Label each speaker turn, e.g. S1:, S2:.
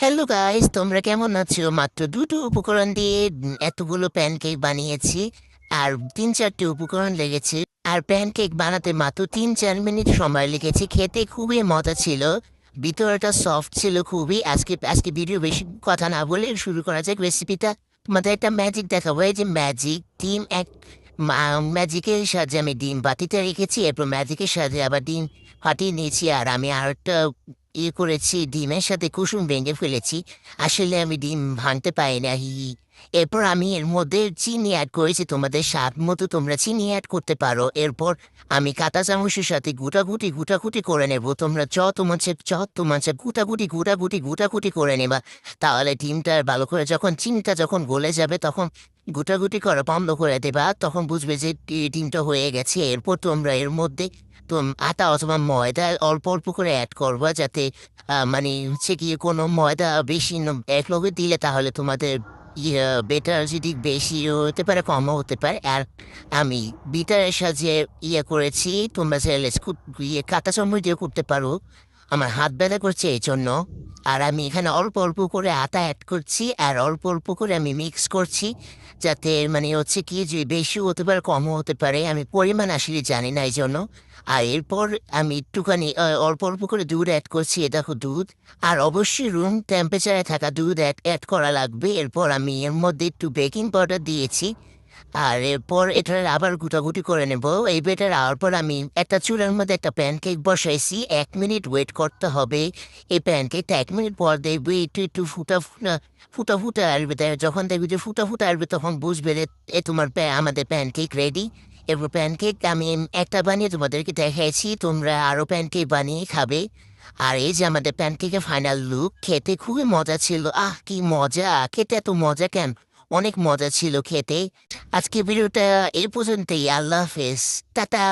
S1: Hello guys, তোমরা কেমন আছো? মাত্র দুটো উপকরণ দিয়ে এতগুলো প্যানকেক বানিয়েছি। আর 3-4টে উপকরণ লেগেছে। আর প্যানকেক বানাতে মাত্র 3-4 মিনিট সময় লেগেছে। খেতে খুবই মজা ছিল। ভিতরটা সফট ছিল খুবই। আজকে আজকে ভিডিও বেশি কথা না বলে শুরু করা যাক রেসিপিটা। তোমাদের একটা ম্যাজিক দেখাবো। এই যে ম্যাজিক ডিম ম্যাজিকের সাহায্যে আমি ডিম বাতিতে রেখেছি, এরপর ম্যাজিকের সাহায্যে আবার ডিম ফাটিয়ে নিয়েছি। আর আমি আর একটা করেছি, ডিমের সাথে কুসুম ভেঙে ফেলেছি। আসলে আমি ডিম ভাঙতে পারি না। এরপর আমি এর মধ্যে চিনি অ্যাড করেছি, তোমাদের স্বাদ মতো তোমরা চিনি অ্যাড করতে পারো। এরপর আমি কাঁটা চামচের সাথে গুটাগুটি করে নেব। তোমরা চ তোমার গুটাগুটি করে নেবা। তাহলে ডিমটা ভালো করে যখন চিনিটা যখন গলে যাবে তখন গুটাগুটি করা বন্ধ করে দেবা, তখন বুঝবে যে ডিমটা হয়ে গেছে। এরপর তোমরা এর মধ্যে আটা অথবা ময়দা অল্প অল্প করে অ্যাড করবা, যাতে মানে হচ্ছে গিয়ে কোনো ময়দা বেশি এক লগে দিলে তাহলে তোমাদের বেটার যদি বেশি হতে পারে, কমও হতে পারে। আর আমি বিটারের সাহায্যে করেছি। তোমরা চাইলে কাঁটা চামচ দিয়ে করতে পারো। আমার হাত ব্যথা করছে এই জন্য। আর আমি এখানে অল্প অল্প করে আটা অ্যাড করছি, আর অল্প অল্প করে আমি মিক্স করছি, যাতে মানে হচ্ছে কি যে বেশিও হতে পারে, কমও হতে পারে। আমি পরিমাণ আসলে জানি না এই জন্য। আর এরপর আমি একটুখানি অল্প অল্প করে দুধ অ্যাড করছি। এ দেখো দুধ। আর অবশ্যই রুম টেম্পারেচারে থাকা দুধ অ্যাড করা লাগবে। এরপর আমি এর মধ্যে একটু বেকিং পাউডার দিয়েছি। আর এরপর এটা আবার গুটাগুটি করে নেব। এই বেটার আওয়ার পর আমি একটা চুলার মধ্যে একটা প্যানকেক বসাইছি। 1 মিনিট ওয়েট করতে হবে। এই প্যানকেকটা 1 মিনিট পর দেখবি একটু একটু ফুটা ফুটা আসবে। যখন দেখবি যে ফুটা আসবে তখন বুঝবে যে তোমার আমাদের প্যানকেক রেডি। এরপর প্যানকেক আমি একটা বানিয়ে তোমাদেরকে দেখাইছি, তোমরা আরও প্যানকেক বানিয়ে খাবে। আর এই যে আমাদের প্যানকেকের ফাইনাল লুক, খেতে খুবই মজা ছিল। কি মজা! খেতে এত মজা কেন? অনেক মজা ছিল খেতে। আজকে ভিডিওটা এই পর্যন্তই। আল্লাহ হাফেজ। টাটা।